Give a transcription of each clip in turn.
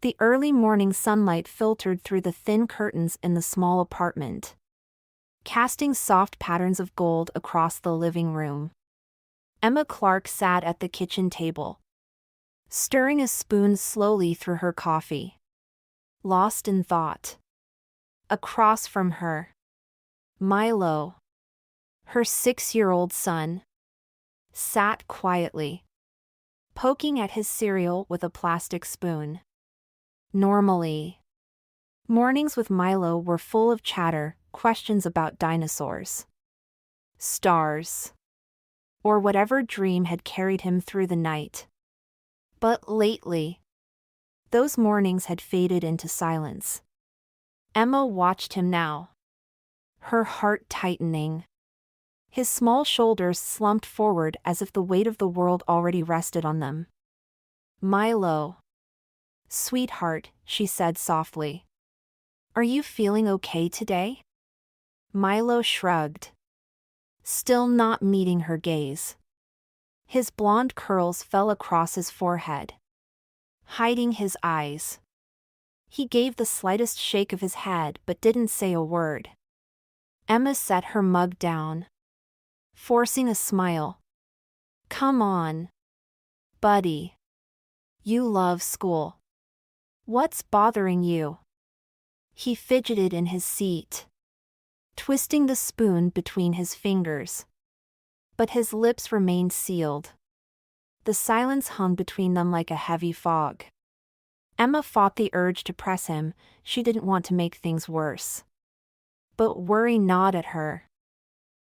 The early morning sunlight filtered through the thin curtains in the small apartment, casting soft patterns of gold across the living room. Emma Clark sat at the kitchen table, stirring a spoon slowly through her coffee, lost in thought. Across from her, Milo, her 6-year-old son, sat quietly, poking at his cereal with a plastic spoon. Normally, mornings with Milo were full of chatter, questions about dinosaurs, stars, or whatever dream had carried him through the night. But lately, those mornings had faded into silence. Emma watched him now, her heart tightening. His small shoulders slumped forward as if the weight of the world already rested on them. "Milo. Sweetheart," she said softly. "Are you feeling okay today?" Milo shrugged, still not meeting her gaze. His blonde curls fell across his forehead, hiding his eyes. He gave the slightest shake of his head but didn't say a word. Emma set her mug down, forcing a smile. "Come on, buddy. You love school. What's bothering you?" He fidgeted in his seat, twisting the spoon between his fingers. But his lips remained sealed. The silence hung between them like a heavy fog. Emma fought the urge to press him. She didn't want to make things worse. But worry gnawed at her.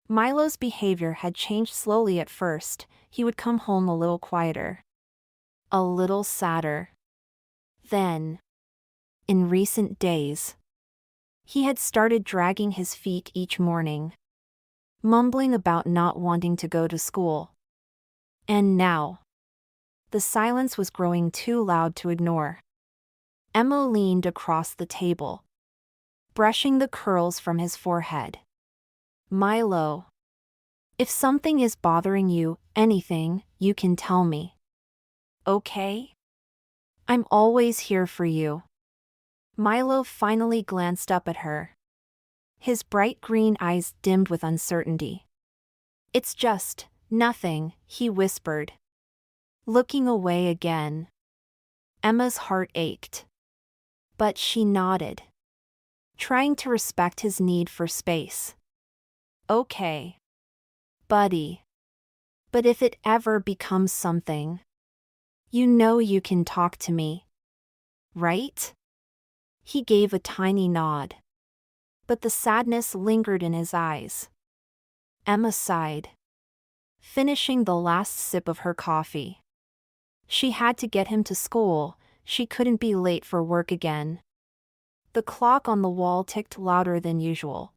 Milo's behavior had changed slowly at first. He would come home a little quieter, a little sadder. Then, in recent days, he had started dragging his feet each morning, mumbling about not wanting to go to school. And now, the silence was growing too loud to ignore. Emma leaned across the table, brushing the curls from his forehead. "Milo, if something is bothering you, anything, you can tell me. Okay? I'm always here for you." Milo finally glanced up at her. His bright green eyes dimmed with uncertainty. "It's just nothing," he whispered, looking away again. Emma's heart ached, but she nodded, trying to respect his need for space. "Okay, buddy. But if it ever becomes something, you know you can talk to me, right?" He gave a tiny nod, but the sadness lingered in his eyes. Emma sighed, finishing the last sip of her coffee. She had to get him to school. She couldn't be late for work again. The clock on the wall ticked louder than usual,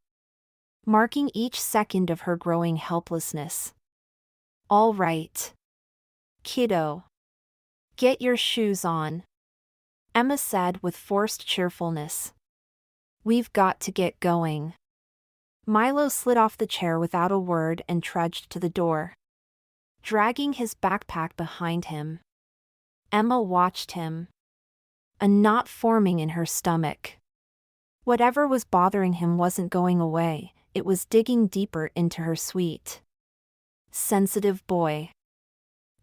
marking each second of her growing helplessness. "All right, kiddo. Get your shoes on," Emma said with forced cheerfulness. "We've got to get going." Milo slid off the chair without a word and trudged to the door, dragging his backpack behind him. Emma watched him, a knot forming in her stomach. Whatever was bothering him wasn't going away, it was digging deeper into her sweet, sensitive boy.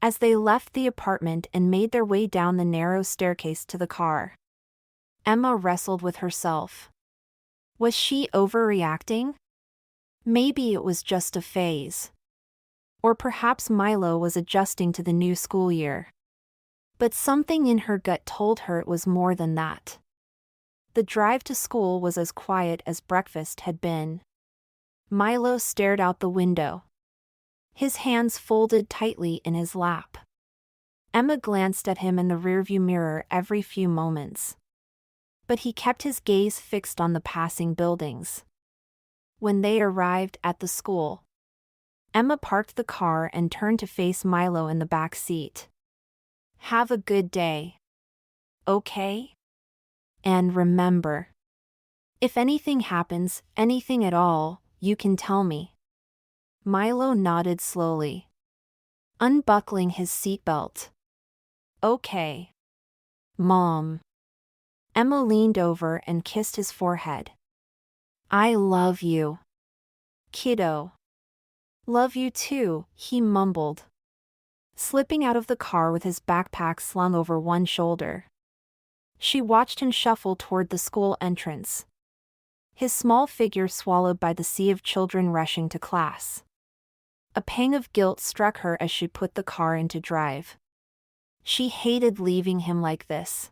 As they left the apartment and made their way down the narrow staircase to the car, Emma wrestled with herself. Was she overreacting? Maybe it was just a phase. Or perhaps Milo was adjusting to the new school year. But something in her gut told her it was more than that. The drive to school was as quiet as breakfast had been. Milo stared out the window, his hands folded tightly in his lap. Emma glanced at him in the rearview mirror every few moments, but he kept his gaze fixed on the passing buildings. When they arrived at the school, Emma parked the car and turned to face Milo in the back seat. "Have a good day. Okay? And remember, if anything happens, anything at all, you can tell me." Milo nodded slowly, unbuckling his seatbelt. "Okay, Mom." Emma leaned over and kissed his forehead. I love you, kiddo. Love you too, he mumbled, slipping out of the car with his backpack slung over one shoulder. She watched him shuffle toward the school entrance, his small figure swallowed by the sea of children rushing to class. A pang of guilt struck her as she put the car into drive. She hated leaving him like this.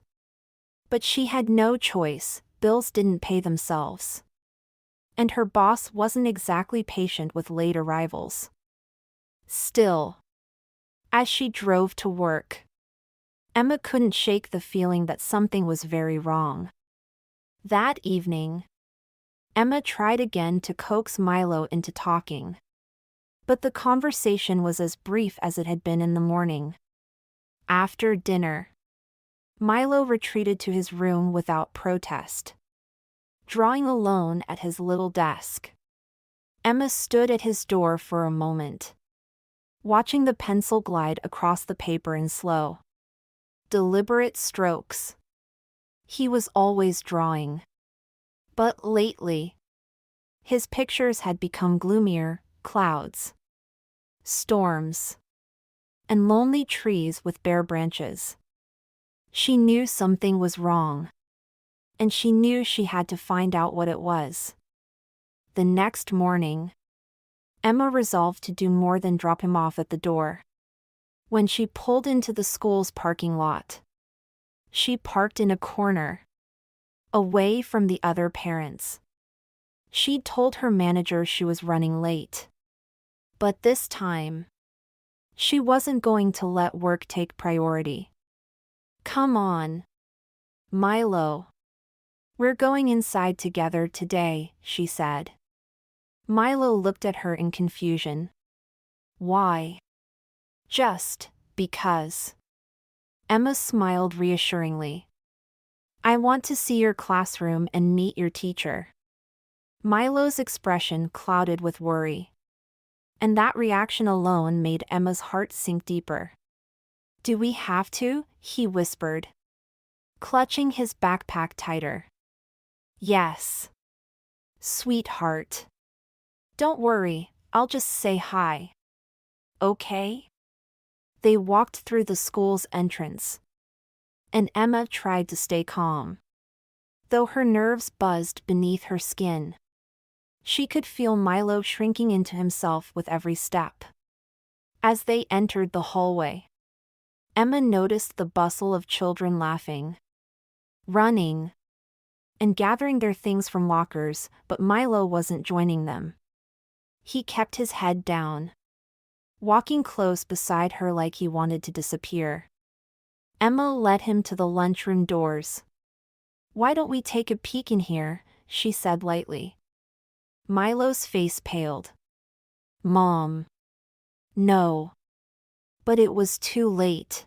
But she had no choice, bills didn't pay themselves. And her boss wasn't exactly patient with late arrivals. Still, as she drove to work, Emma couldn't shake the feeling that something was very wrong. That evening, Emma tried again to coax Milo into talking. But the conversation was as brief as it had been in the morning. After dinner, Milo retreated to his room without protest. Drawing alone at his little desk, Emma stood at his door for a moment, watching the pencil glide across the paper in slow, deliberate strokes. He was always drawing. But lately, his pictures had become gloomier: clouds, storms, and lonely trees with bare branches. She knew something was wrong, and she knew she had to find out what it was. The next morning, Emma resolved to do more than drop him off at the door. When she pulled into the school's parking lot, she parked in a corner, away from the other parents. She'd told her manager she was running late. But this time, she wasn't going to let work take priority. Come on, Milo. We're going inside together today, she said. Milo looked at her in confusion. Why? Just because. Emma smiled reassuringly. I want to see your classroom and meet your teacher. Milo's expression clouded with worry. And that reaction alone made Emma's heart sink deeper. Do we have to? He whispered, clutching his backpack tighter. Yes. Sweetheart. Don't worry, I'll just say hi. Okay? They walked through the school's entrance, and Emma tried to stay calm, though her nerves buzzed beneath her skin. She could feel Milo shrinking into himself with every step. As they entered the hallway, Emma noticed the bustle of children laughing, running, and gathering their things from lockers, but Milo wasn't joining them. He kept his head down, walking close beside her like he wanted to disappear. Emma led him to the lunchroom doors. Why don't we take a peek in here? She said lightly. Milo's face paled. Mom. No. But it was too late.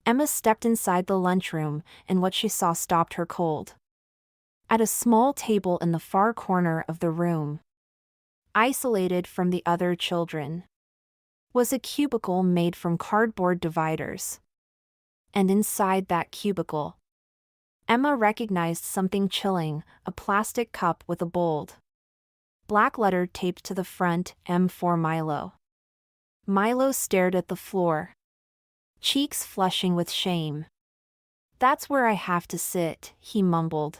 Emma stepped inside the lunchroom, and what she saw stopped her cold. At a small table in the far corner of the room, isolated from the other children, was a cubicle made from cardboard dividers. And inside that cubicle, Emma recognized something chilling: a plastic cup with a bold black letter taped to the front, M for Milo. Milo stared at the floor, cheeks flushing with shame. That's where I have to sit, he mumbled.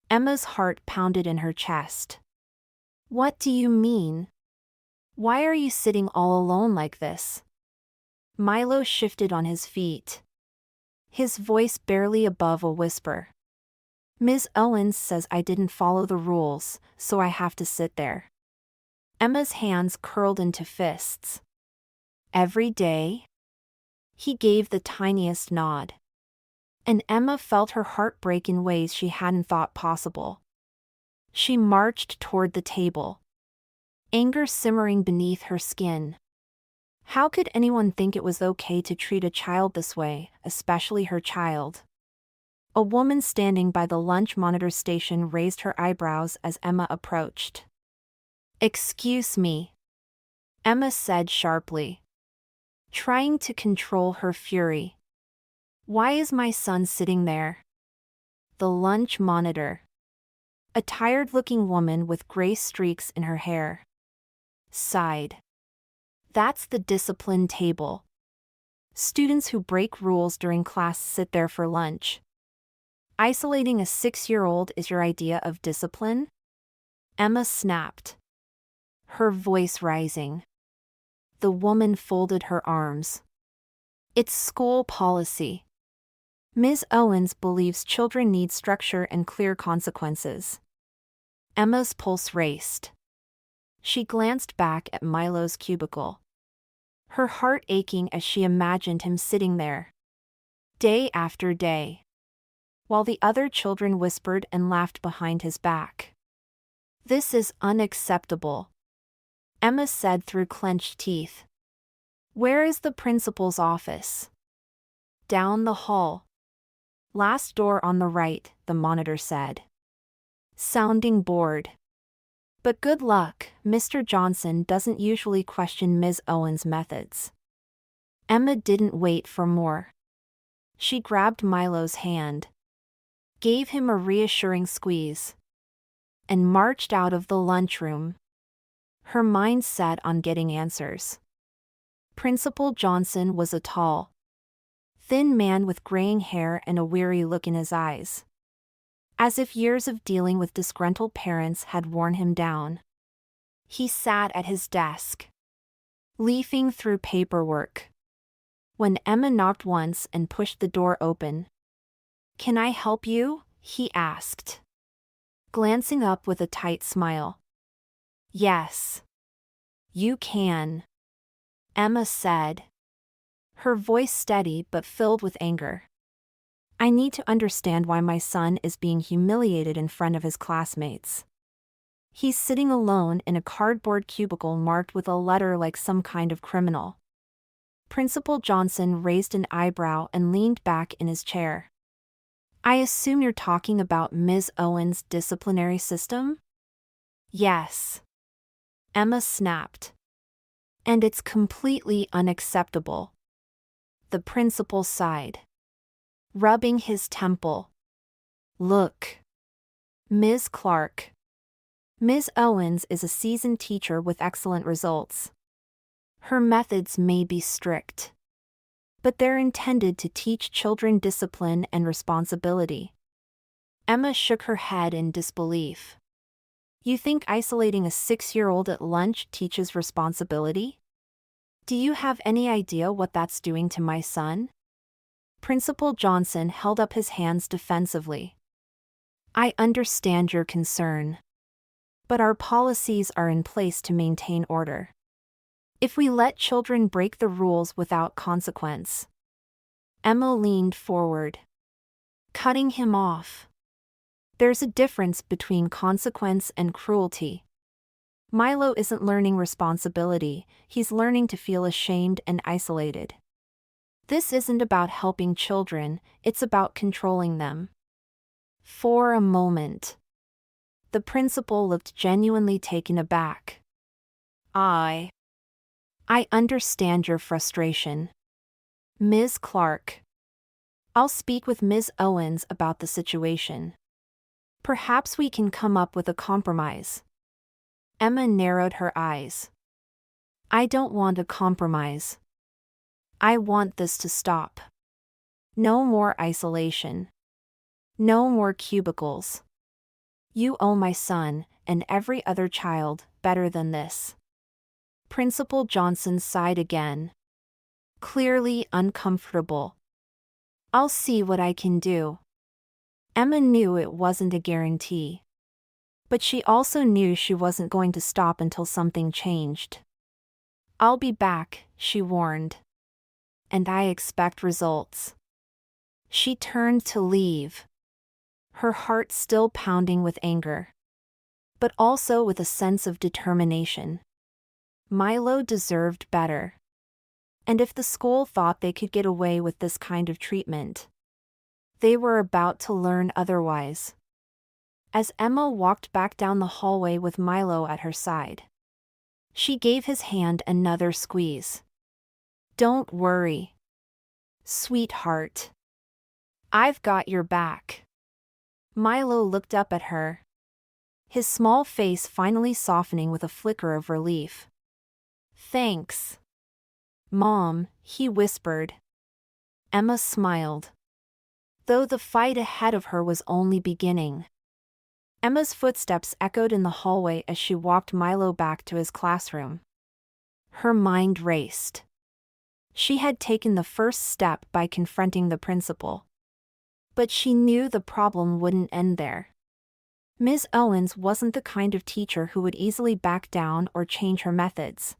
Emma's heart pounded in her chest. What do you mean? Why are you sitting all alone like this? Milo shifted on his feet, his voice barely above a whisper. Ms. Owens says I didn't follow the rules, so I have to sit there. Emma's hands curled into fists. Every day? He gave the tiniest nod. And Emma felt her heart break in ways she hadn't thought possible. She marched toward the table, anger simmering beneath her skin. How could anyone think it was okay to treat a child this way, especially her child? A woman standing by the lunch monitor station raised her eyebrows as Emma approached. Excuse me, Emma said sharply, trying to control her fury. Why is my son sitting there? the lunch monitor. A tired-looking woman with gray streaks in her hair sighed. That's the discipline table. Students who break rules during class sit there for lunch. Isolating a 6-year-old is your idea of discipline? Emma snapped, her voice rising. The woman folded her arms. It's school policy. Ms. Owens believes children need structure and clear consequences. Emma's pulse raced. She glanced back at Milo's cubicle, her heart aching as she imagined him sitting there, day after day, while the other children whispered and laughed behind his back. This is unacceptable, Emma said through clenched teeth. Where is the principal's office? Down the hall. Last door on the right, the monitor said. Sounding bored. But good luck, Mr. Johnson doesn't usually question Ms. Owens' methods. Emma didn't wait for more. She grabbed Milo's hand, gave him a reassuring squeeze, and marched out of the lunchroom. Her mind set on getting answers. Principal Johnson was a tall, thin man with graying hair and a weary look in his eyes, as if years of dealing with disgruntled parents had worn him down. He sat at his desk, leafing through paperwork. When Emma knocked once and pushed the door open, "Can I help you?" he asked, glancing up with a tight smile. "Yes, you can," Emma said, her voice steady but filled with anger. "I need to understand why my son is being humiliated in front of his classmates. He's sitting alone in a cardboard cubicle marked with a letter like some kind of criminal." Principal Johnson raised an eyebrow and leaned back in his chair. "I assume you're talking about Ms. Owens' disciplinary system?" "Yes," Emma snapped. "And it's completely unacceptable." The principal sighed, rubbing his temple. "Look, Ms. Clark. Ms. Owens is a seasoned teacher with excellent results. Her methods may be strict, but they're intended to teach children discipline and responsibility." Emma shook her head in disbelief. "You think isolating a 6-year-old at lunch teaches responsibility? Do you have any idea what that's doing to my son?" Principal Johnson held up his hands defensively. "I understand your concern, but our policies are in place to maintain order. If we let children break the rules without consequence..." Emma leaned forward, cutting him off. "There's a difference between consequence and cruelty. Milo isn't learning responsibility, he's learning to feel ashamed and isolated. This isn't about helping children, it's about controlling them." For a moment, the principal looked genuinely taken aback. I understand your frustration, Ms. Clark. I'll speak with Ms. Owens about the situation. Perhaps we can come up with a compromise." Emma narrowed her eyes. "I don't want a compromise. I want this to stop. No more isolation. No more cubicles. You owe my son, and every other child, better than this." Principal Johnson sighed again, clearly uncomfortable. "I'll see what I can do." Emma knew it wasn't a guarantee, but she also knew she wasn't going to stop until something changed. "I'll be back," she warned. "And I expect results." She turned to leave, her heart still pounding with anger, but also with a sense of determination. Milo deserved better. And if the school thought they could get away with this kind of treatment, they were about to learn otherwise. As Emma walked back down the hallway with Milo at her side, she gave his hand another squeeze. "Don't worry, sweetheart. I've got your back." Milo looked up at her, his small face finally softening with a flicker of relief. "Thanks, Mom," he whispered. Emma smiled, though the fight ahead of her was only beginning. Emma's footsteps echoed in the hallway as she walked Milo back to his classroom. Her mind raced. She had taken the first step by confronting the principal. But she knew the problem wouldn't end there. Ms. Owens wasn't the kind of teacher who would easily back down or change her methods.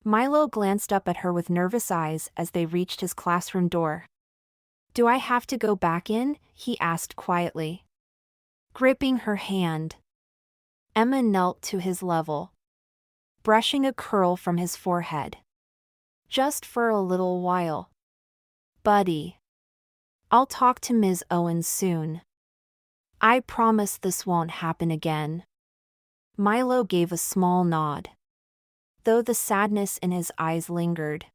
Milo glanced up at her with nervous eyes as they reached his classroom door. "Do I have to go back in?" he asked quietly, gripping her hand. Emma knelt to his level, brushing a curl from his forehead. "Just for a little while, buddy. I'll talk to Ms. Owens soon. I promise this won't happen again." Milo gave a small nod, though the sadness in his eyes lingered.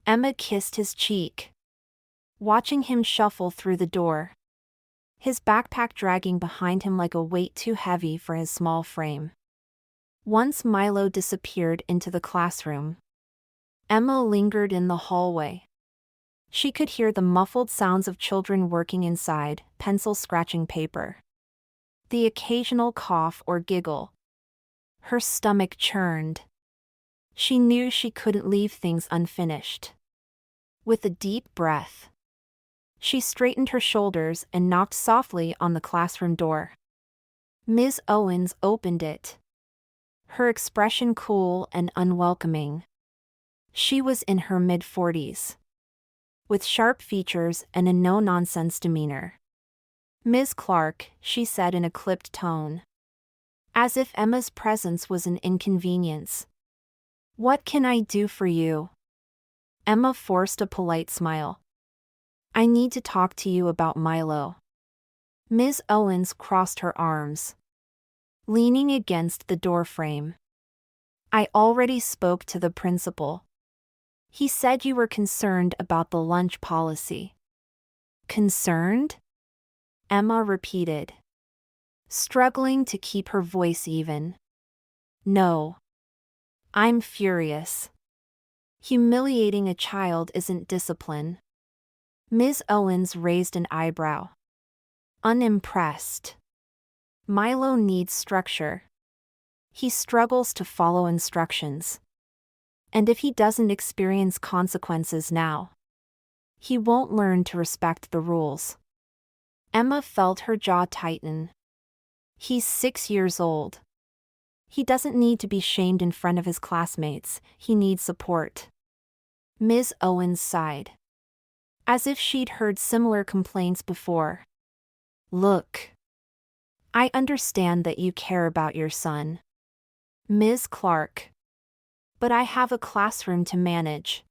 Emma kissed his cheek, watching him shuffle through the door, his backpack dragging behind him like a weight too heavy for his small frame. Once Milo disappeared into the classroom, Emma lingered in the hallway. She could hear the muffled sounds of children working inside, pencil scratching paper. The occasional cough or giggle. Her stomach churned. She knew she couldn't leave things unfinished. With a deep breath, she straightened her shoulders and knocked softly on the classroom door. Ms. Owens opened it, her expression cool and unwelcoming. She was in her mid-40s, with sharp features and a no-nonsense demeanor. "Ms. Clark," she said in a clipped tone, as if Emma's presence was an inconvenience. "What can I do for you?" Emma forced a polite smile. "I need to talk to you about Milo." Ms. Owens crossed her arms, leaning against the doorframe. "I already spoke to the principal. He said you were concerned about the lunch policy." "Concerned?" Emma repeated, struggling to keep her voice even. "No. I'm furious. Humiliating a child isn't discipline." Ms. Owens raised an eyebrow, unimpressed. "Milo needs structure. He struggles to follow instructions. And if he doesn't experience consequences now, he won't learn to respect the rules." Emma felt her jaw tighten. "He's 6 years old. He doesn't need to be shamed in front of his classmates, he needs support." Ms. Owens sighed, as if she'd heard similar complaints before. "Look, I understand that you care about your son, Ms. Clark. But I have a classroom to manage.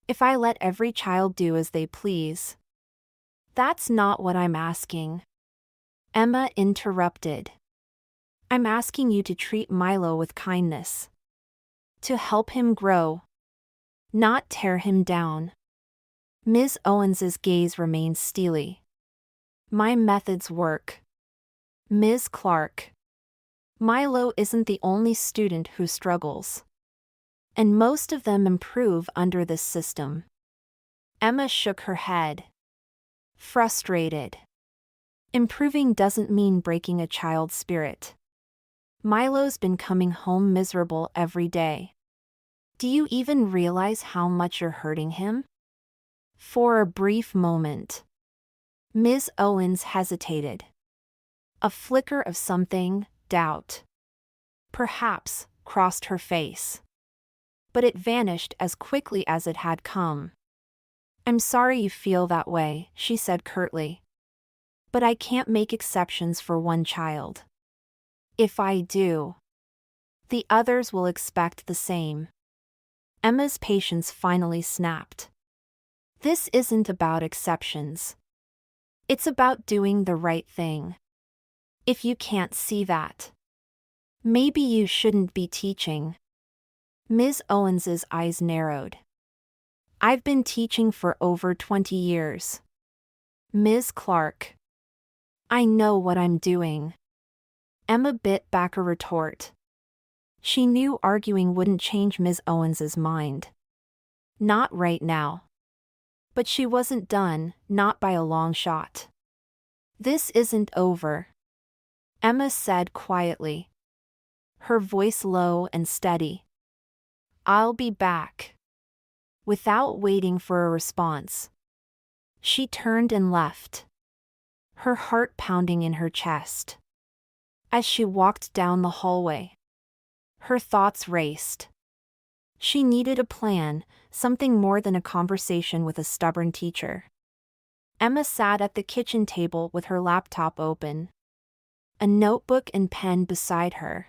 If I let every child do as they please..." "That's not what I'm asking," Emma interrupted. "I'm asking you to treat Milo with kindness. To help him grow, not tear him down." Ms. Owens's gaze remained steely. "My methods work, Ms. Clark. Milo isn't the only student who struggles. And most of them improve under this system." Emma shook her head, frustrated. Improving doesn't mean breaking a child's spirit. Milo's been coming home miserable every day. Do you even realize how much you're hurting him?" For a brief moment, Ms. Owens hesitated. A flicker of something, doubt, perhaps, crossed her face. But it vanished as quickly as it had come. "I'm sorry you feel that way," she said curtly. "But I can't make exceptions for one child. If I do, the others will expect the same." Emma's patience finally snapped. "This isn't about exceptions. It's about doing the right thing. If you can't see that, maybe you shouldn't be teaching." Ms. Owens's eyes narrowed. "I've been teaching for over 20 years. Ms. Clark. I know what I'm doing. Emma bit back a retort. She knew arguing wouldn't change Ms. Owens's mind. Not right now. But she wasn't done, not by a long shot. This isn't over, Emma said quietly, her voice low and steady. I'll be back. Without waiting for a response, she turned and left, her heart pounding in her chest. As she walked down the hallway, her thoughts raced. She needed a plan, something more than a conversation with a stubborn teacher. Emma sat at the kitchen table with her laptop open, a notebook and pen beside her.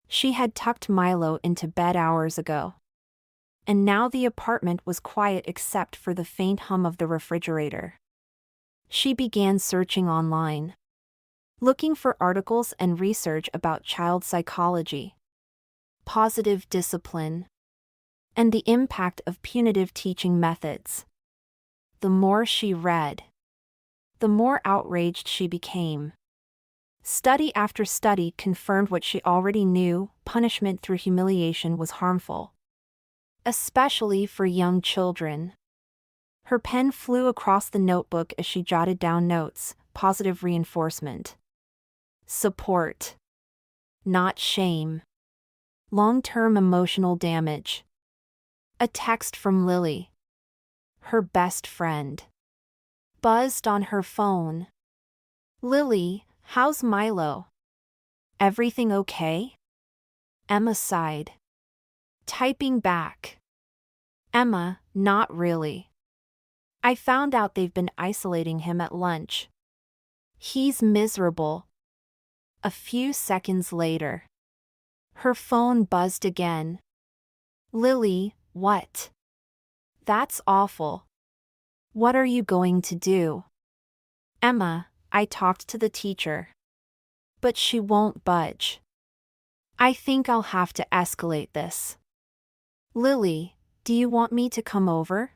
She had tucked Milo into bed hours ago, and now the apartment was quiet except for the faint hum of the refrigerator. She began searching online, looking for articles and research about child psychology, positive discipline, and the impact of punitive teaching methods. The more she read, the more outraged she became. Study after study confirmed what she already knew: punishment through humiliation was harmful, especially for young children. Her pen flew across the notebook as she jotted down notes: positive reinforcement, support, not shame, long-term emotional damage. A text from Lily, her best friend, buzzed on her phone. Lily, how's Milo? Everything okay? Emma sighed, typing back. Emma, not really. I found out they've been isolating him at lunch. He's miserable. A few seconds later, her phone buzzed again. Lily, what? That's awful. What are you going to do? Emma, I talked to the teacher, but she won't budge. I think I'll have to escalate this. Lily, do you want me to come over?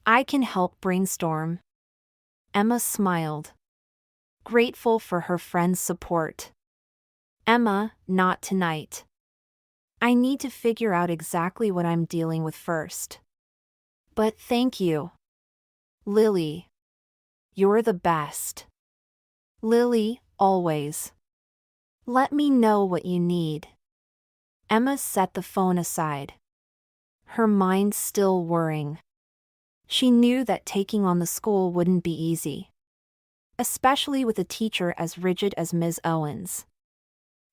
I can help brainstorm. Emma smiled, grateful for her friend's support. Emma, not tonight. I need to figure out exactly what I'm dealing with first. But thank you. Lily. You're the best. Lily, always. Let me know what you need. Emma set the phone aside, her mind still whirring. She knew that taking on the school wouldn't be easy, especially with a teacher as rigid as Ms. Owens.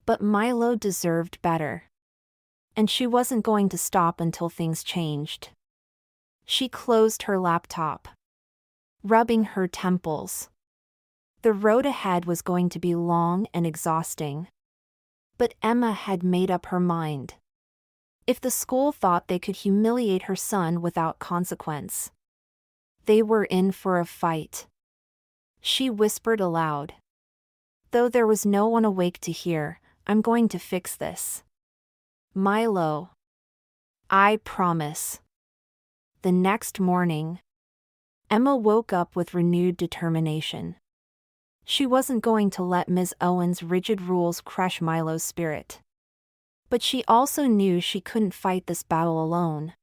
But Milo deserved better, and she wasn't going to stop until things changed. She closed her laptop, rubbing her temples. The road ahead was going to be long and exhausting. But Emma had made up her mind. If the school thought they could humiliate her son without consequence, they were in for a fight. She whispered aloud, though there was no one awake to hear, I'm going to fix this. Milo. I promise. The next morning, Emma woke up with renewed determination. She wasn't going to let Ms. Owens' rigid rules crush Milo's spirit. But she also knew she couldn't fight this battle alone.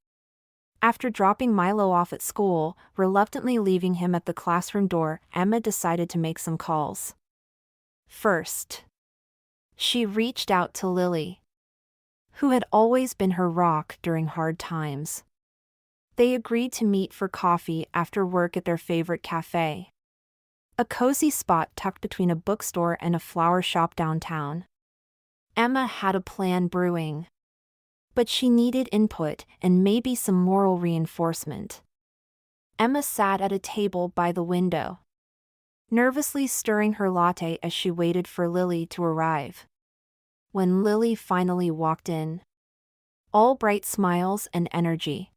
After dropping Milo off at school, reluctantly leaving him at the classroom door, Emma decided to make some calls. First, she reached out to Lily, who had always been her rock during hard times. They agreed to meet for coffee after work at their favorite cafe, a cozy spot tucked between a bookstore and a flower shop downtown. Emma had a plan brewing, but she needed input and maybe some moral reinforcement. Emma sat at a table by the window, nervously stirring her latte as she waited for Lily to arrive. When Lily finally walked in, all bright smiles and energy,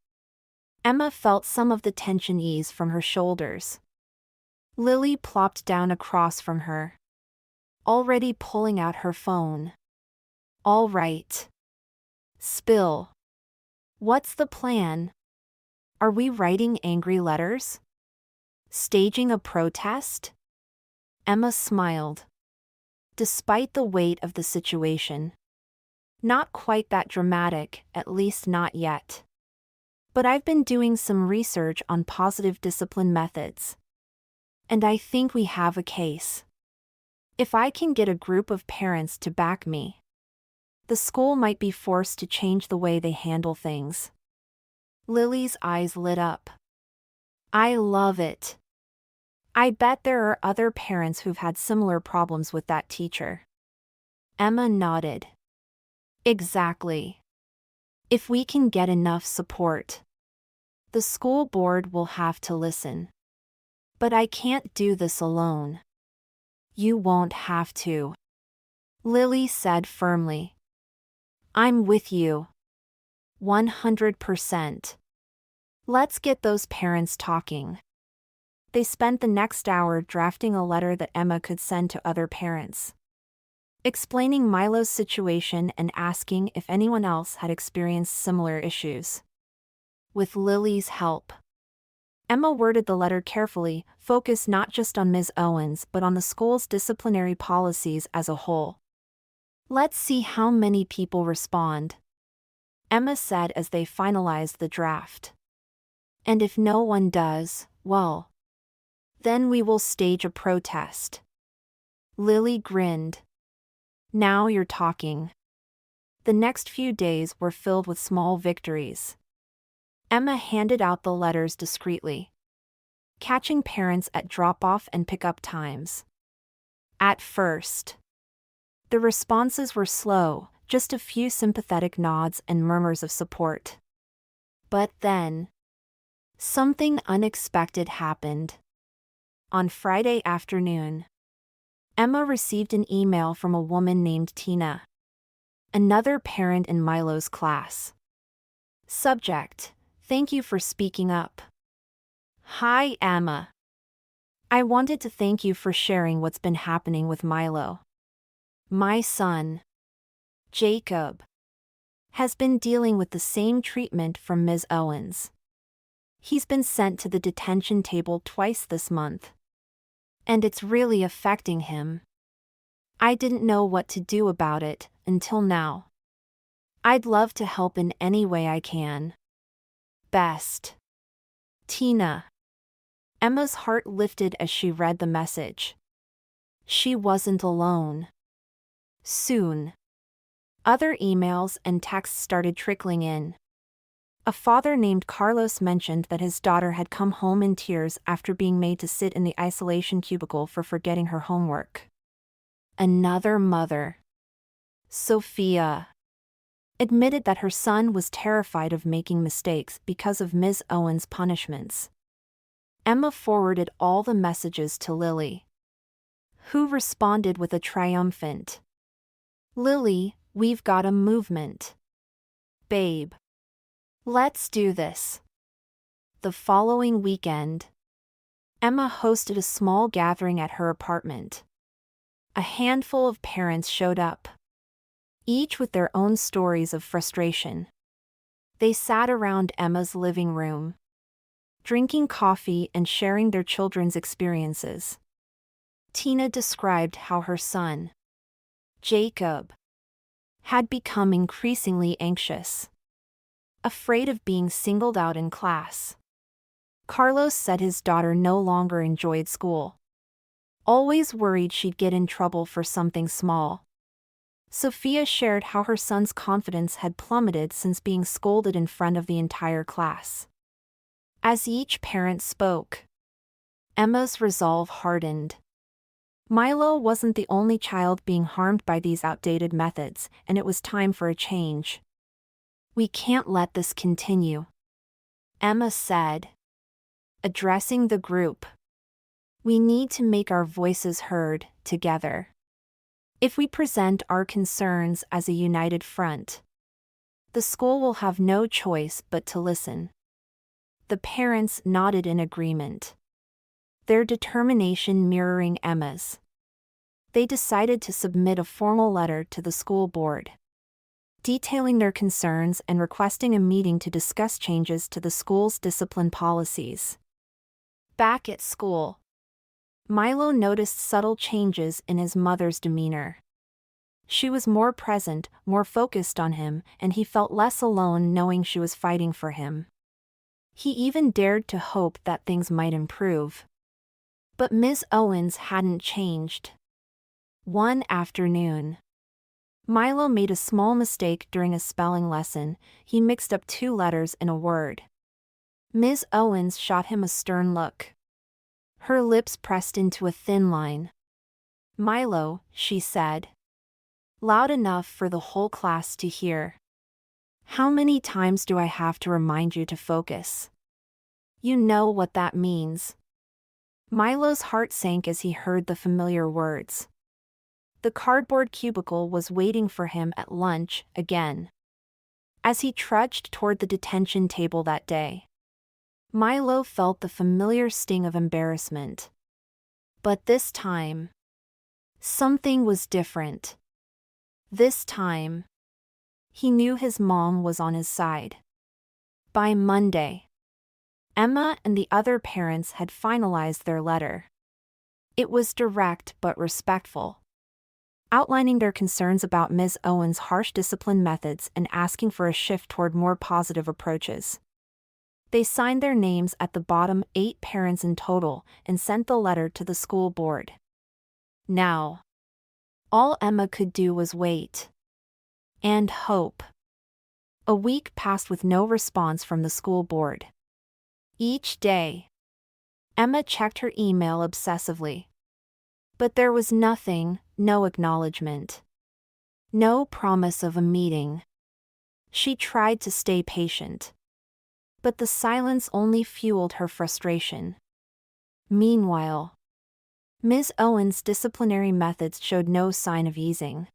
Emma felt some of the tension ease from her shoulders. Lily plopped down across from her, already pulling out her phone. All right. Spill. What's the plan? Are we writing angry letters? Staging a protest? Emma smiled. Despite the weight of the situation. Not quite that dramatic, at least not yet. But I've been doing some research on positive discipline methods. And I think we have a case. If I can get a group of parents to back me, the school might be forced to change the way they handle things. Lily's eyes lit up. I love it. I bet there are other parents who've had similar problems with that teacher. Emma nodded. Exactly. If we can get enough support, the school board will have to listen. But I can't do this alone. You won't have to. Lily said firmly. I'm with you. 100%. Let's get those parents talking. They spent the next hour drafting a letter that Emma could send to other parents, explaining Milo's situation and asking if anyone else had experienced similar issues. With Lily's help, Emma worded the letter carefully, focused not just on Ms. Owens but on the school's disciplinary policies as a whole. Let's see how many people respond, Emma said as they finalized the draft. And if no one does, well, then we will stage a protest. Lily grinned. Now you're talking. The next few days were filled with small victories. Emma handed out the letters discreetly, catching parents at drop-off and pick-up times. At first, the responses were slow, just a few sympathetic nods and murmurs of support. But then, something unexpected happened. On Friday afternoon, Emma received an email from a woman named Tina, another parent in Milo's class. Subject: Thank you for speaking up. Hi, Emma. I wanted to thank you for sharing what's been happening with Milo. My son, Jacob, has been dealing with the same treatment from Ms. Owens. He's been sent to the detention table twice this month. And it's really affecting him. I didn't know what to do about it until now. I'd love to help in any way I can. Best, Tina. Emma's heart lifted as she read the message. She wasn't alone. Soon, other emails and texts started trickling in. A father named Carlos mentioned that his daughter had come home in tears after being made to sit in the isolation cubicle for forgetting her homework. Another mother, Sophia, admitted that her son was terrified of making mistakes because of Ms. Owens' punishments. Emma forwarded all the messages to Lily, who responded with a triumphant, Lily, we've got a movement. Babe. Let's do this. The following weekend, Emma hosted a small gathering at her apartment. A handful of parents showed up, each with their own stories of frustration. They sat around Emma's living room, drinking coffee and sharing their children's experiences. Tina described how her son, Jacob, had become increasingly anxious, afraid of being singled out in class. Carlos said his daughter no longer enjoyed school, always worried she'd get in trouble for something small. Sophia shared how her son's confidence had plummeted since being scolded in front of the entire class. As each parent spoke, Emma's resolve hardened. Milo wasn't the only child being harmed by these outdated methods, and it was time for a change. We can't let this continue, Emma said, addressing the group. We need to make our voices heard, together. If we present our concerns as a united front, the school will have no choice but to listen. The parents nodded in agreement, their determination mirroring Emma's. They decided to submit a formal letter to the school board, detailing their concerns and requesting a meeting to discuss changes to the school's discipline policies. Back at school, Milo noticed subtle changes in his mother's demeanor. She was more present, more focused on him, and he felt less alone knowing she was fighting for him. He even dared to hope that things might improve. But Ms. Owens hadn't changed. One afternoon, Milo made a small mistake during a spelling lesson. He mixed up two letters in a word. Ms. Owens shot him a stern look. Her lips pressed into a thin line. "Milo," she said. Loud enough for the whole class to hear. "How many times do I have to remind you to focus? You know what that means." Milo's heart sank as he heard the familiar words. The cardboard cubicle was waiting for him at lunch again. As he trudged toward the detention table that day, Milo felt the familiar sting of embarrassment. But this time, something was different. This time, he knew his mom was on his side. By Monday, Emma and the other parents had finalized their letter. It was direct but respectful, outlining their concerns about Ms. Owens' harsh discipline methods and asking for a shift toward more positive approaches. They signed their names at the bottom, 8 parents in total, and sent the letter to the school board. Now, all Emma could do was wait. And hope. A week passed with no response from the school board. Each day, Emma checked her email obsessively. But there was nothing, no acknowledgement. No promise of a meeting. She tried to stay patient. But the silence only fueled her frustration. Meanwhile, Ms. Owens' disciplinary methods showed no sign of easing.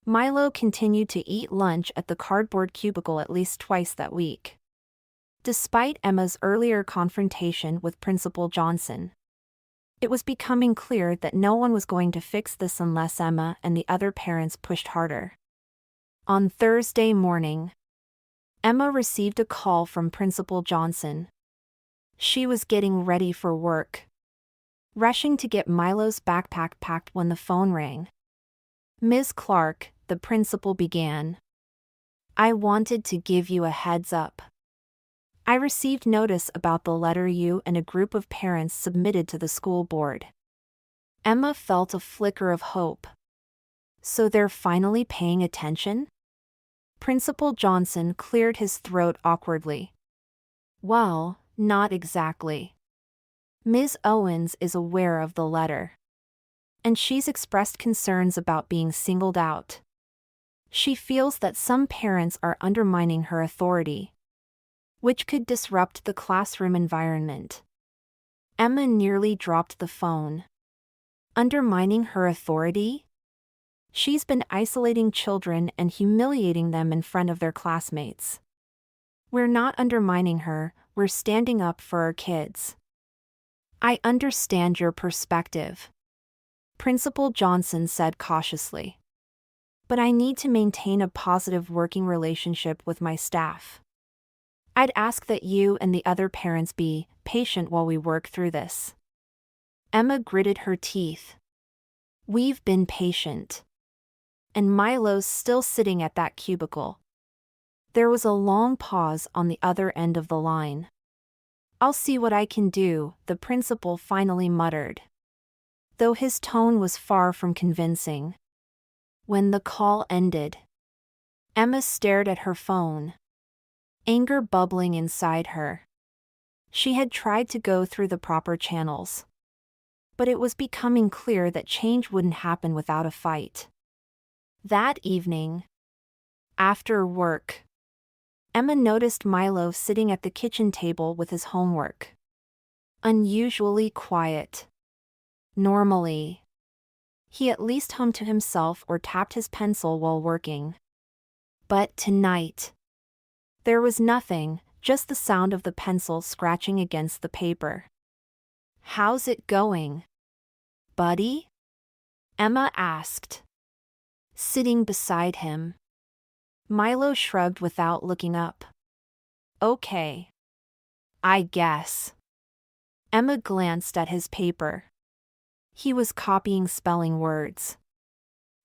Milo continued to eat lunch at the cardboard cubicle at least twice that week. Despite Emma's earlier confrontation with Principal Johnson, it was becoming clear that no one was going to fix this unless Emma and the other parents pushed harder. On Thursday morning, Emma received a call from Principal Johnson. She was getting ready for work, rushing to get Milo's backpack packed when the phone rang. "Ms. Clark," the principal began. "I wanted to give you a heads up. I received notice about the letter you and a group of parents submitted to the school board." Emma felt a flicker of hope. So they're finally paying attention? Principal Johnson cleared his throat awkwardly. "Well, not exactly. Ms. Owens is aware of the letter. And she's expressed concerns about being singled out. She feels that some parents are undermining her authority, which could disrupt the classroom environment." Emma nearly dropped the phone. Undermining her authority? She's been isolating children and humiliating them in front of their classmates. "We're not undermining her, we're standing up for our kids." "I understand your perspective," Principal Johnson said cautiously. "But I need to maintain a positive working relationship with my staff. I'd ask that you and the other parents be patient while we work through this." Emma gritted her teeth. "We've been patient." And Milo's still sitting at that cubicle. There was a long pause on the other end of the line. "I'll see what I can do," the principal finally muttered, though his tone was far from convincing. When the call ended, Emma stared at her phone, anger bubbling inside her. She had tried to go through the proper channels, but it was becoming clear that change wouldn't happen without a fight. That evening, after work, Emma noticed Milo sitting at the kitchen table with his homework. Unusually quiet. Normally, he at least hummed to himself or tapped his pencil while working. But tonight, there was nothing, just the sound of the pencil scratching against the paper. "How's it going, buddy?" Emma asked, sitting beside him. Milo shrugged without looking up. "Okay, I guess." Emma glanced at his paper. He was copying spelling words.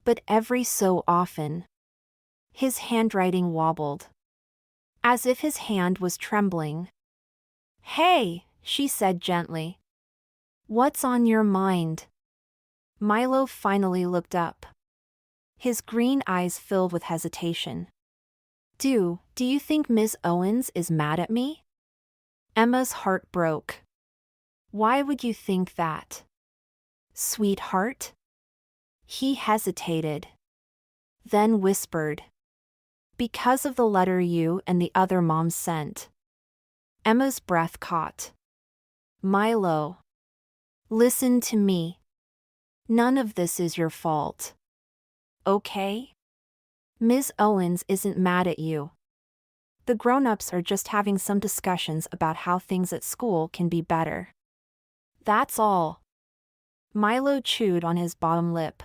But every so often, his handwriting wobbled, as if his hand was trembling. "Hey," she said gently. "What's on your mind?" Milo finally looked up. His green eyes filled with hesitation. Do you think Miss Owens is mad at me?" Emma's heart broke. "Why would you think that?" "Sweetheart?" He hesitated, then whispered. "Because of the letter you and the other moms sent." Emma's breath caught. "Milo, listen to me. None of this is your fault. Okay? Ms. Owens isn't mad at you. The grown-ups are just having some discussions about how things at school can be better. That's all." Milo chewed on his bottom lip,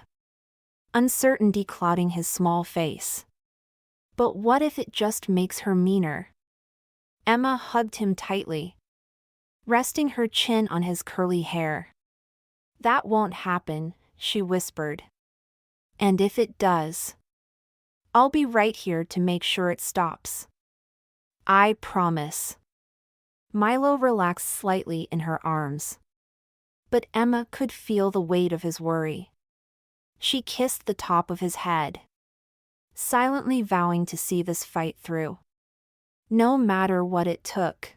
uncertainty clouding his small face. But what if it just makes her meaner? Emma hugged him tightly, resting her chin on his curly hair. "That won't happen," she whispered. "And if it does, I'll be right here to make sure it stops. I promise." Milo relaxed slightly in her arms. But Emma could feel the weight of his worry. She kissed the top of his head, silently vowing to see this fight through, no matter what it took.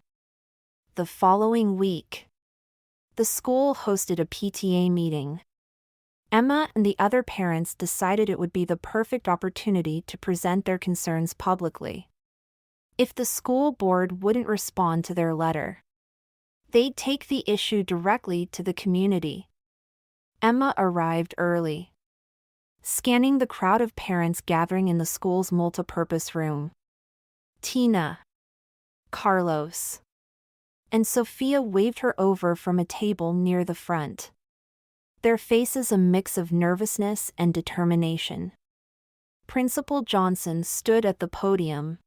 The following week, the school hosted a PTA meeting. Emma and the other parents decided it would be the perfect opportunity to present their concerns publicly. If the school board wouldn't respond to their letter, they'd take the issue directly to the community. Emma arrived early, scanning the crowd of parents gathering in the school's multipurpose room. Tina, Carlos, and Sophia waved her over from a table near the front, their faces a mix of nervousness and determination. Principal Johnson stood at the podium,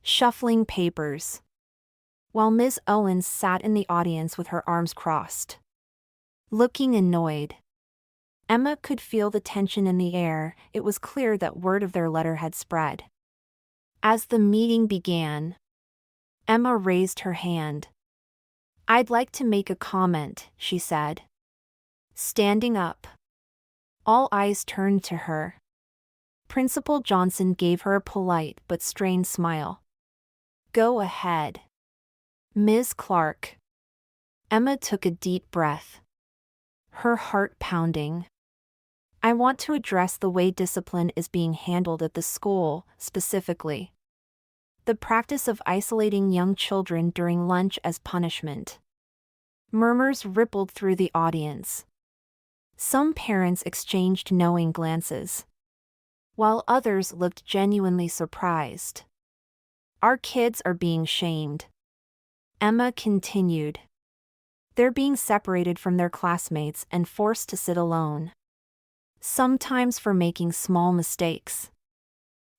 shuffling papers, while Ms. Owens sat in the audience with her arms crossed, looking annoyed. Emma could feel the tension in the air. It was clear that word of their letter had spread. As the meeting began, Emma raised her hand. "I'd like to make a comment," she said, standing up. All eyes turned to her. Principal Johnson gave her a polite but strained smile. "Go ahead, Ms. Clark." Emma took a deep breath, her heart pounding. "I want to address the way discipline is being handled at the school, specifically the practice of isolating young children during lunch as punishment." Murmurs rippled through the audience. Some parents exchanged knowing glances, while others looked genuinely surprised. "Our kids are being shamed," Emma continued. "They're being separated from their classmates and forced to sit alone, sometimes for making small mistakes.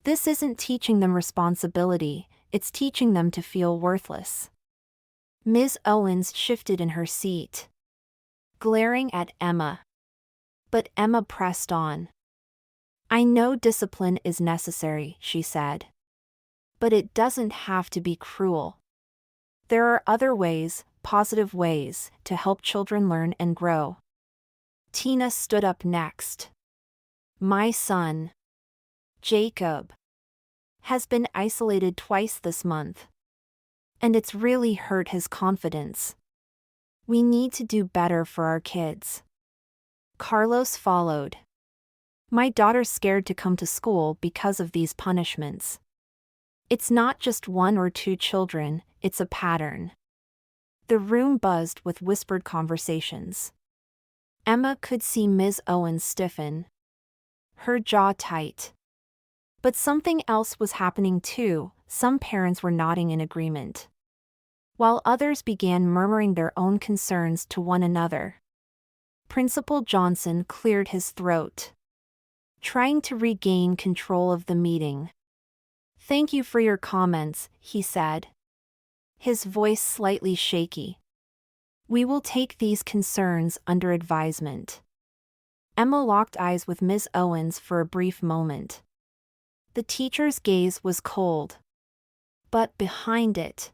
This isn't teaching them responsibility, it's teaching them to feel worthless." Ms. Owens shifted in her seat, glaring at Emma. But Emma pressed on. "I know discipline is necessary," she said. "But it doesn't have to be cruel. There are other ways, positive ways, to help children learn and grow." Tina stood up next. "My son, Jacob, has been isolated twice this month, and it's really hurt his confidence. We need to do better for our kids." Carlos followed. "My daughter's scared to come to school because of these punishments. It's not just one or two children, it's a pattern." The room buzzed with whispered conversations. Emma could see Ms. Owens stiffen, her jaw tight. But something else was happening too. Some parents were nodding in agreement, while others began murmuring their own concerns to one another. Principal Johnson cleared his throat, trying to regain control of the meeting. "Thank you for your comments," he said, his voice slightly shaky. We will take these concerns under advisement. Emma locked eyes with Ms. Owens for a brief moment. The teacher's gaze was cold. But behind it,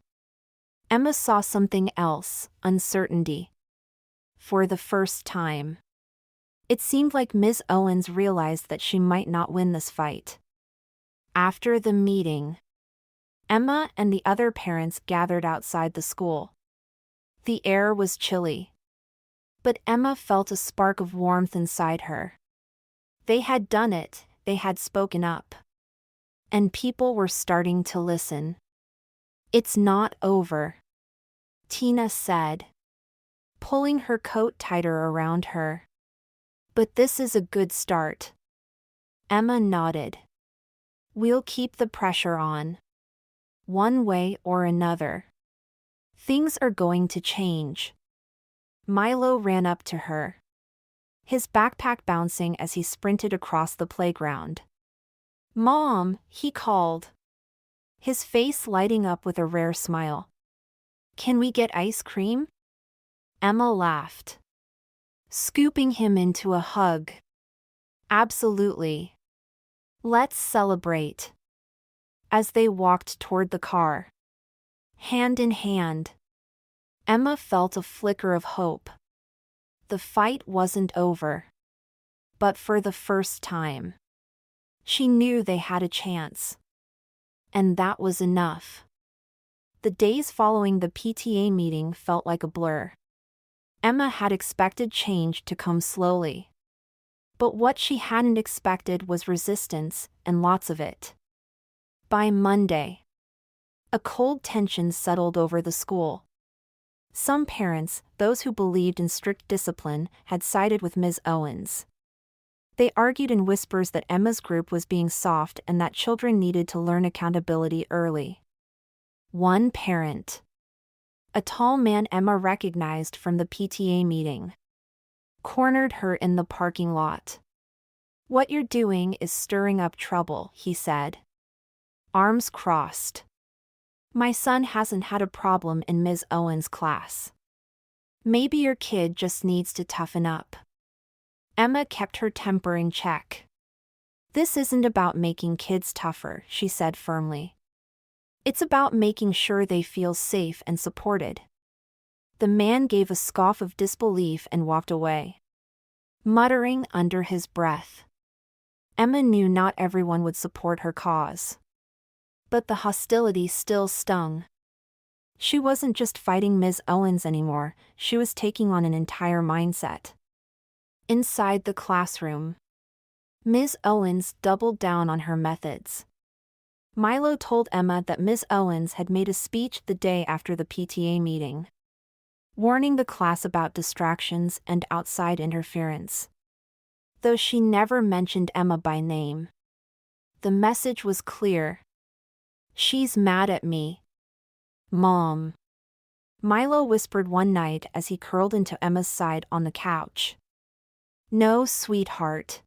Emma saw something else: uncertainty. For the first time, it seemed like Ms. Owens realized that she might not win this fight. After the meeting, Emma and the other parents gathered outside the school. The air was chilly, but Emma felt a spark of warmth inside her. They had done it, they had spoken up. And people were starting to listen. "It's not over," Tina said, pulling her coat tighter around her. "But this is a good start." Emma nodded. "We'll keep the pressure on. One way or another. Things are going to change." Milo ran up to her, his backpack bouncing as he sprinted across the playground. "Mom," he called, his face lighting up with a rare smile. "Can we get ice cream?" Emma laughed, scooping him into a hug. "Absolutely. Let's celebrate." As they walked toward the car, hand in hand, Emma felt a flicker of hope. The fight wasn't over. But for the first time, she knew they had a chance. And that was enough. The days following the PTA meeting felt like a blur. Emma had expected change to come slowly. But what she hadn't expected was resistance, and lots of it. By Monday, a cold tension settled over the school. Some parents, those who believed in strict discipline, had sided with Ms. Owens. They argued in whispers that Emma's group was being soft and that children needed to learn accountability early. One parent, a tall man Emma recognized from the PTA meeting, cornered her in the parking lot. "What you're doing is stirring up trouble," he said, arms crossed. "My son hasn't had a problem in Ms. Owens' class. Maybe your kid just needs to toughen up." Emma kept her temper in check. "This isn't about making kids tougher," she said firmly. "It's about making sure they feel safe and supported." The man gave a scoff of disbelief and walked away, muttering under his breath. Emma knew not everyone would support her cause. But the hostility still stung. She wasn't just fighting Ms. Owens anymore, she was taking on an entire mindset. Inside the classroom, Ms. Owens doubled down on her methods. Milo told Emma that Ms. Owens had made a speech the day after the PTA meeting, warning the class about distractions and outside interference. Though she never mentioned Emma by name, the message was clear. "She's mad at me, Mom," Milo whispered one night as he curled into Emma's side on the couch. "No, sweetheart,"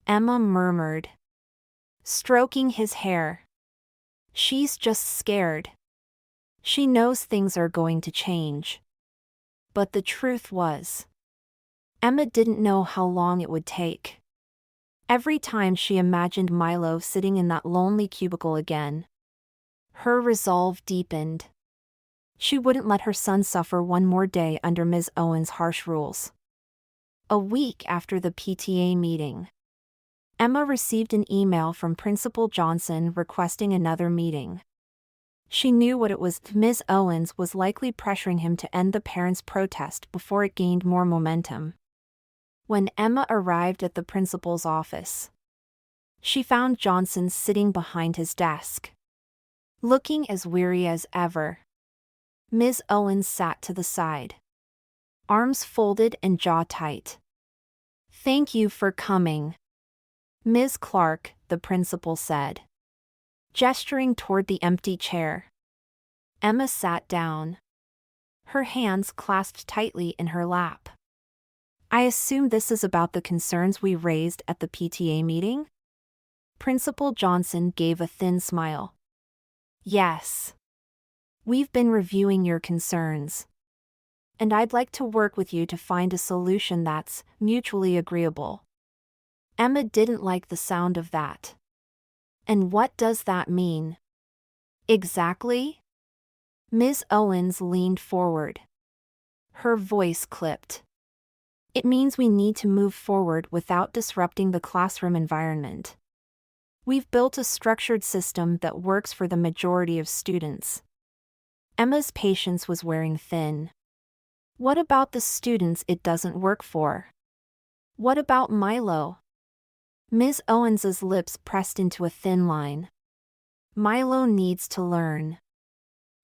Emma murmured, stroking his hair. "She's just scared. She knows things are going to change." But the truth was, Emma didn't know how long it would take. Every time she imagined Milo sitting in that lonely cubicle again, her resolve deepened. She wouldn't let her son suffer one more day under Ms. Owens' harsh rules. A week after the PTA meeting, Emma received an email from Principal Johnson requesting another meeting. She knew what it was. Ms. Owens was likely pressuring him to end the parents' protest before it gained more momentum. When Emma arrived at the principal's office, she found Johnson sitting behind his desk, looking as weary as ever. Ms. Owens sat to the side, arms folded and jaw tight. "Thank you for coming, Ms. Clark," the principal said, gesturing toward the empty chair. Emma sat down, her hands clasped tightly in her lap. "I assume this is about the concerns we raised at the PTA meeting?" Principal Johnson gave a thin smile. "Yes. We've been reviewing your concerns. And I'd like to work with you to find a solution that's mutually agreeable. Emma didn't like the sound of that. And what does that mean? Exactly? Ms. Owens leaned forward. Her voice clipped. It means we need to move forward without disrupting the classroom environment. We've built a structured system that works for the majority of students. Emma's patience was wearing thin. What about the students it doesn't work for? What about Milo? Ms. Owens's lips pressed into a thin line. Milo needs to learn.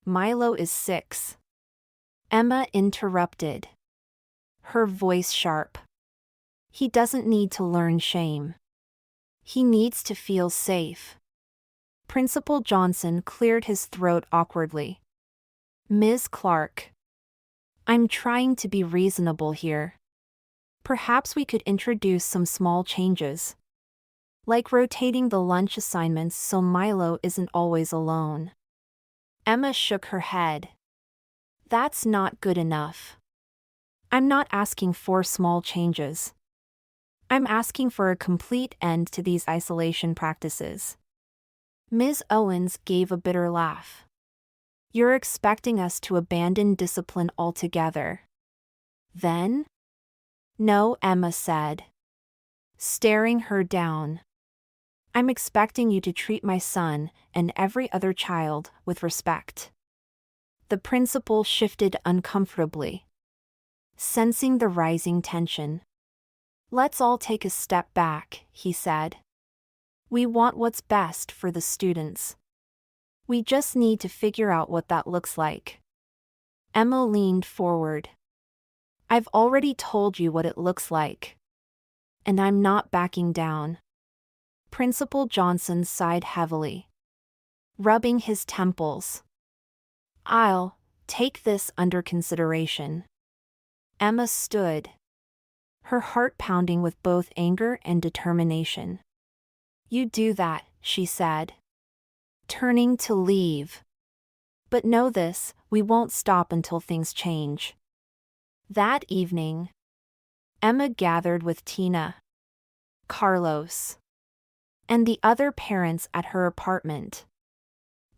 Milo is 6. Emma interrupted. Her voice sharp. He doesn't need to learn shame. He needs to feel safe. Principal Johnson cleared his throat awkwardly. Ms. Clark. I'm trying to be reasonable here. Perhaps we could introduce some small changes. Like rotating the lunch assignments so Milo isn't always alone. Emma shook her head. That's not good enough. I'm not asking for small changes. I'm asking for a complete end to these isolation practices. Ms. Owens gave a bitter laugh. You're expecting us to abandon discipline altogether. Then? No, Emma said, staring her down. I'm expecting you to treat my son and every other child with respect. The principal shifted uncomfortably, sensing the rising tension. Let's all take a step back, he said. We want what's best for the students. We just need to figure out what that looks like. Emma leaned forward. I've already told you what it looks like. And I'm not backing down. Principal Johnson sighed heavily, rubbing his temples. I'll take this under consideration. Emma stood, her heart pounding with both anger and determination. You do that, she said, turning to leave. But know this, we won't stop until things change. That evening, Emma gathered with Tina, Carlos, and the other parents at her apartment.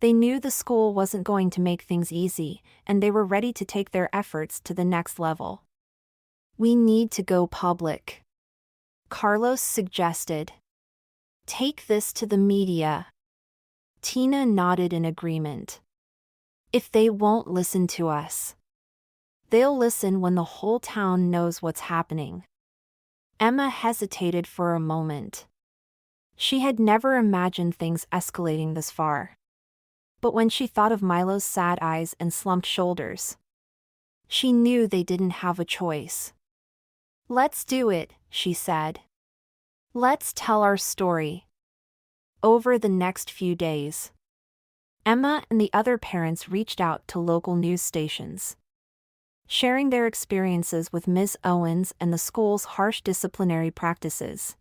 They knew the school wasn't going to make things easy, and they were ready to take their efforts to the next level. We need to go public, Carlos suggested. Take this to the media. Tina nodded in agreement. If they won't listen to us, they'll listen when the whole town knows what's happening. Emma hesitated for a moment. She had never imagined things escalating this far. But when she thought of Milo's sad eyes and slumped shoulders, she knew they didn't have a choice. Let's do it, she said. Let's tell our story. Over the next few days, Emma and the other parents reached out to local news stations, sharing their experiences with Ms. Owens and the school's harsh disciplinary practices.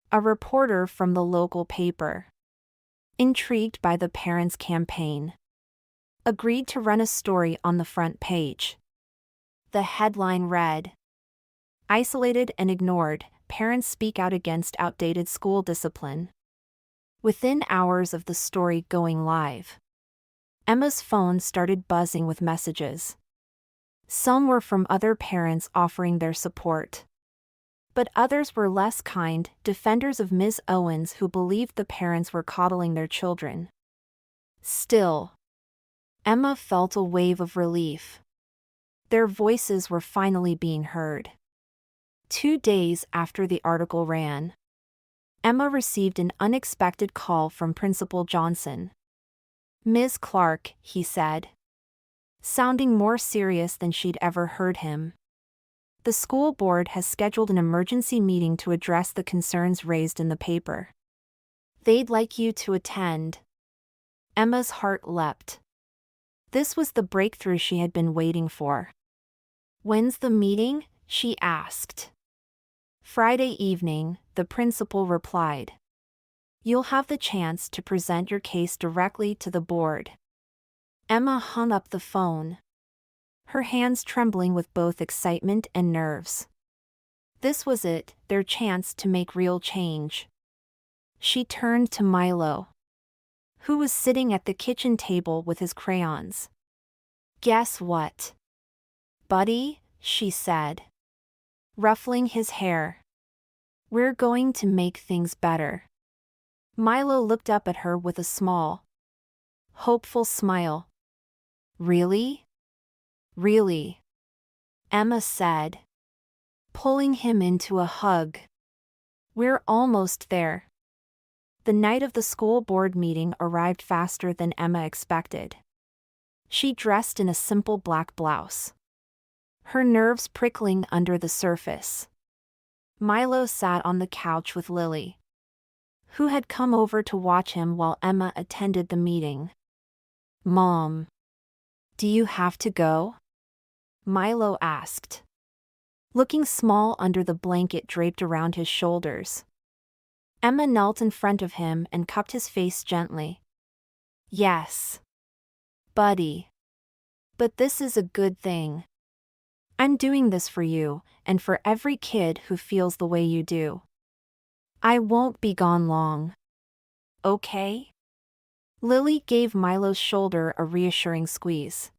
A reporter from the local paper, intrigued by the parents' campaign, agreed to run a story on the front page. The headline read, Isolated and ignored, parents speak out against outdated school discipline. Within hours of the story going live, Emma's phone started buzzing with messages. Some were from other parents offering their support. But others were less kind, defenders of Ms. Owens who believed the parents were coddling their children. Still, Emma felt a wave of relief. Their voices were finally being heard. 2 days after the article ran, Emma received an unexpected call from Principal Johnson. Ms. Clark, he said, sounding more serious than she'd ever heard him. The school board has scheduled an emergency meeting to address the concerns raised in the paper. They'd like you to attend. Emma's heart leapt. This was the breakthrough she had been waiting for. When's the meeting? She asked. Friday evening, the principal replied. You'll have the chance to present your case directly to the board. Emma hung up the phone. her hands trembling with both excitement and nerves. This was it, their chance to make real change. She turned to Milo, who was sitting at the kitchen table with his crayons. "Guess what, buddy?" she said, ruffling his hair. "We're going to make things better." Milo looked up at her with a small, hopeful smile. "Really? Really?" Emma said, pulling him into a hug. "We're almost there." The night of the school board meeting arrived faster than Emma expected. She dressed in a simple black blouse, her nerves prickling under the surface. Milo sat on the couch with Lily, who had come over to watch him while Emma attended the meeting. "Mom, do you have to go?" Milo asked, looking small under the blanket draped around his shoulders. Emma knelt in front of him and cupped his face gently. "Yes, buddy. But this is a good thing. I'm doing this for you, and for every kid who feels the way you do. I won't be gone long. Okay?" Lily gave Milo's shoulder a reassuring squeeze.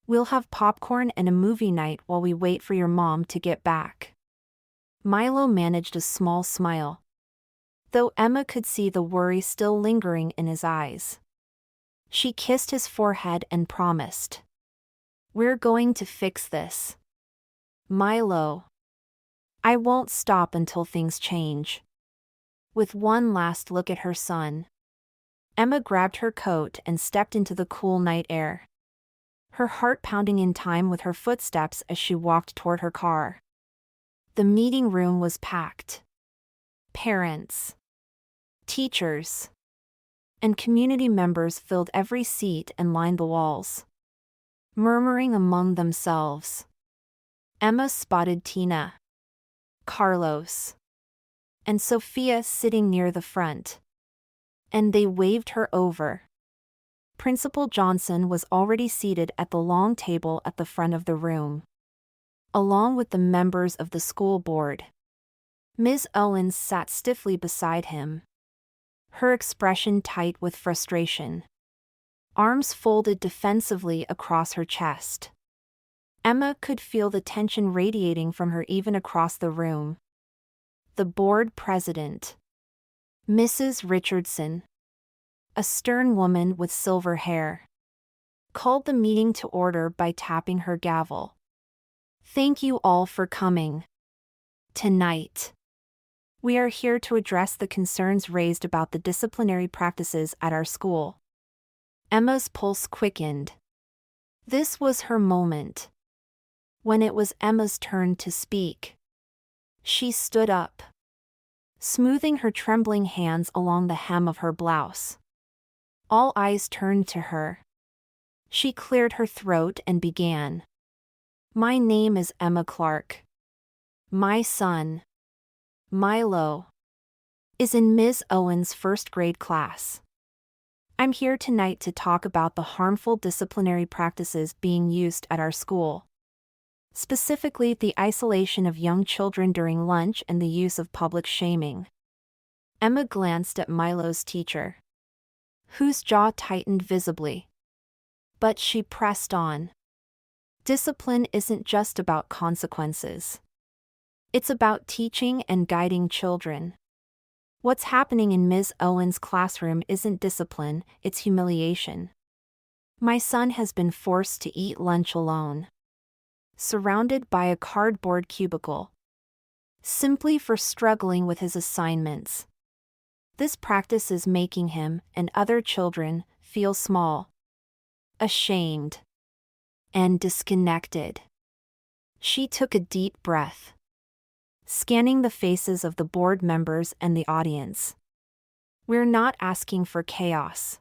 "We'll have popcorn and a movie night while we wait for your mom to get back." Milo managed a small smile, though Emma could see the worry still lingering in his eyes. She kissed his forehead and promised, "We're going to fix this, Milo. I won't stop until things change." With one last look at her son, Emma grabbed her coat and stepped into the cool night air, her heart pounding in time with her footsteps as she walked toward her car. The meeting room was packed. Parents, teachers, and community members filled every seat and lined the walls, murmuring among themselves. Emma spotted Tina, Carlos, and Sophia sitting near the front, and they waved her over. Principal Johnson was already seated at the long table at the front of the room, along with the members of the school board. Ms. Owens sat stiffly beside him, her expression tight with frustration, arms folded defensively across her chest. Emma could feel the tension radiating from her even across the room. The board president, Mrs. Richardson, a stern woman with silver hair, called the meeting to order by tapping her gavel. "Thank you all for coming. Tonight, we are here to address the concerns raised about the disciplinary practices at our school." Emma's pulse quickened. This was her moment. When it was Emma's turn to speak, she stood up, smoothing her trembling hands along the hem of her blouse. All eyes turned to her. She cleared her throat and began. "My name is Emma Clark. My son, Milo, is in Ms. Owens' first grade class. I'm here tonight to talk about the harmful disciplinary practices being used at our school. Specifically, the isolation of young children during lunch and the use of public shaming." Emma glanced at Milo's teacher, whose jaw tightened visibly. But she pressed on. "Discipline isn't just about consequences. It's about teaching and guiding children. What's happening in Ms. Owens' classroom isn't discipline, it's humiliation. My son has been forced to eat lunch alone, surrounded by a cardboard cubicle, simply for struggling with his assignments. This practice is making him and other children feel small, ashamed, and disconnected." She took a deep breath, scanning the faces of the board members and the audience. "We're not asking for chaos.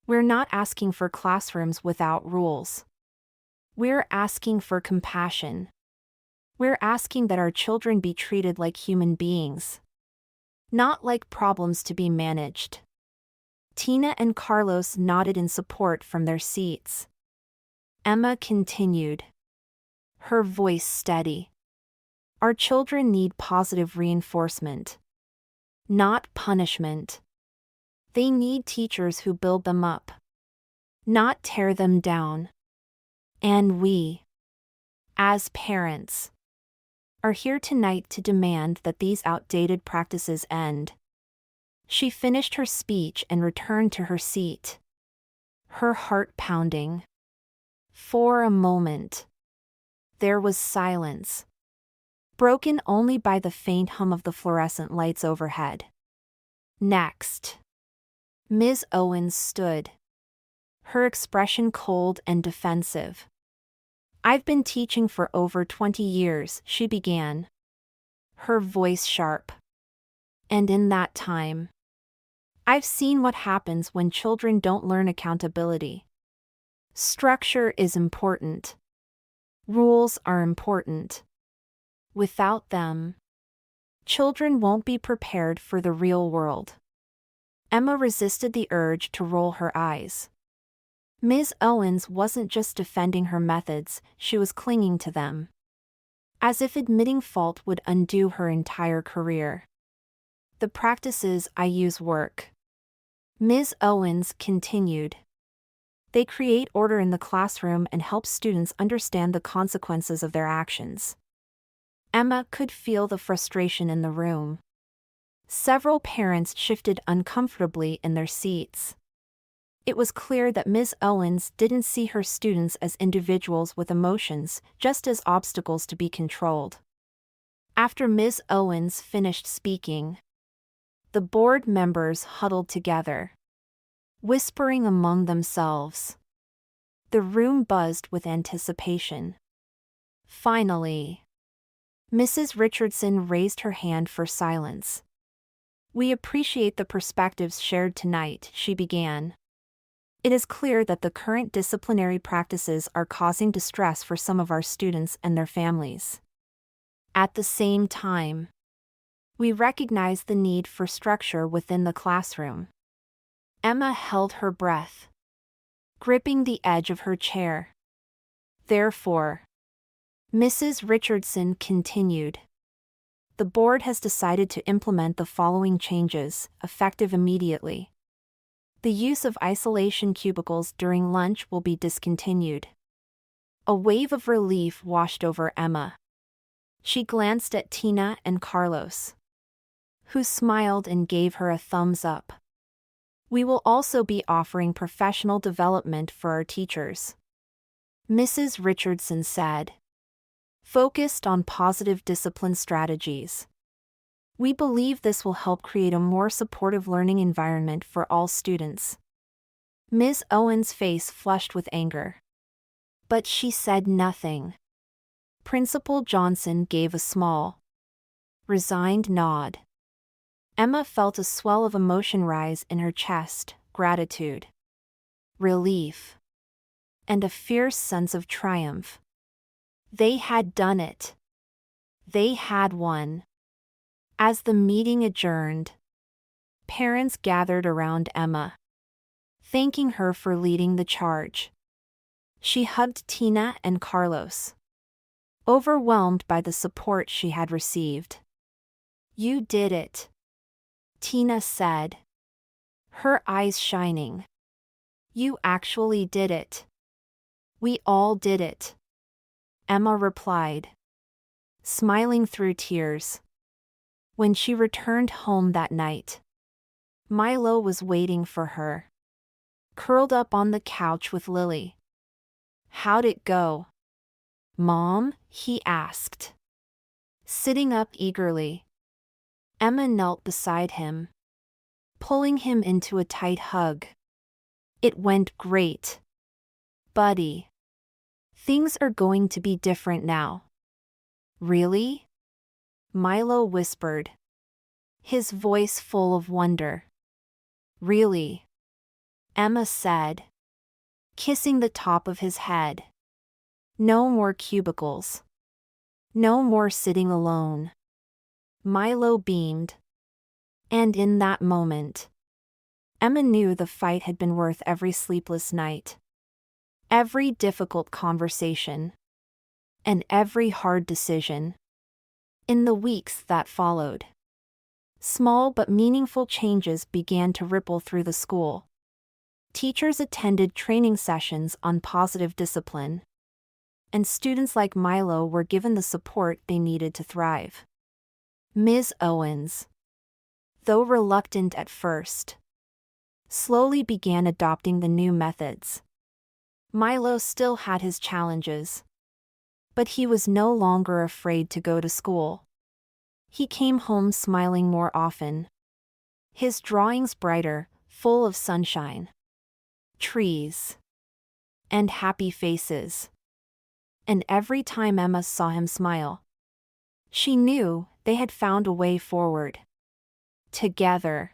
We're not asking for classrooms without rules. We're asking for compassion. We're asking that our children be treated like human beings, not like problems to be managed." Tina and Carlos nodded in support from their seats. Emma continued, her voice steady. Our children need positive reinforcement, not punishment. They need teachers who build them up, not tear them down. And we, as parents, are here tonight to demand that these outdated practices end. She finished her speech and returned to her seat, her heart pounding. For a moment, there was silence, broken only by the faint hum of the fluorescent lights overhead. Next, Ms. Owens stood, her expression cold and defensive. I've been teaching for over 20 years, she began, her voice sharp. And in that time, I've seen what happens when children don't learn accountability. Structure is important. Rules are important. Without them, children won't be prepared for the real world. Emma resisted the urge to roll her eyes. Ms. Owens wasn't just defending her methods, she was clinging to them, as if admitting fault would undo her entire career. The practices I use work, Ms. Owens continued. They create order in the classroom and help students understand the consequences of their actions. Emma could feel the frustration in the room. Several parents shifted uncomfortably in their seats. It was clear that Ms. Owens didn't see her students as individuals with emotions, just as obstacles to be controlled. After Ms. Owens finished speaking, the board members huddled together, whispering among themselves. The room buzzed with anticipation. Finally, Mrs. Richardson raised her hand for silence. We appreciate the perspectives shared tonight, she began. It is clear that the current disciplinary practices are causing distress for some of our students and their families. At the same time, we recognize the need for structure within the classroom. Emma held her breath, gripping the edge of her chair. Therefore, Mrs. Richardson continued. The board has decided to implement the following changes, effective immediately. The use of isolation cubicles during lunch will be discontinued. A wave of relief washed over Emma. She glanced at Tina and Carlos, who smiled and gave her a thumbs up. We will also be offering professional development for our teachers, Mrs. Richardson said, focused on positive discipline strategies. We believe this will help create a more supportive learning environment for all students. Ms. Owens' face flushed with anger, but she said nothing. Principal Johnson gave a small, resigned nod. Emma felt a swell of emotion rise in her chest, gratitude, relief, and a fierce sense of triumph. They had done it. They had won. As the meeting adjourned, parents gathered around Emma, thanking her for leading the charge. She hugged Tina and Carlos, overwhelmed by the support she had received. You did it, Tina said, her eyes shining. You actually did it. We all did it, Emma replied, smiling through tears. When she returned home that night, Milo was waiting for her, curled up on the couch with Lily. How'd it go, Mom? He asked, sitting up eagerly. Emma knelt beside him, pulling him into a tight hug. It went great, buddy. Things are going to be different now. Really? Milo whispered, his voice full of wonder. Really? Emma said, kissing the top of his head. No more cubicles. No more sitting alone. Milo beamed. And in that moment, Emma knew the fight had been worth every sleepless night. every difficult conversation, and every hard decision. In the weeks that followed, small but meaningful changes began to ripple through the school. Teachers attended training sessions on positive discipline, and students like Milo were given the support they needed to thrive. Ms. Owens, though reluctant at first, slowly began adopting the new methods. Milo still had his challenges, but he was no longer afraid to go to school. He came home smiling more often, his drawings brighter, full of sunshine, trees, and happy faces. And every time Emma saw him smile, she knew they had found a way forward. Together,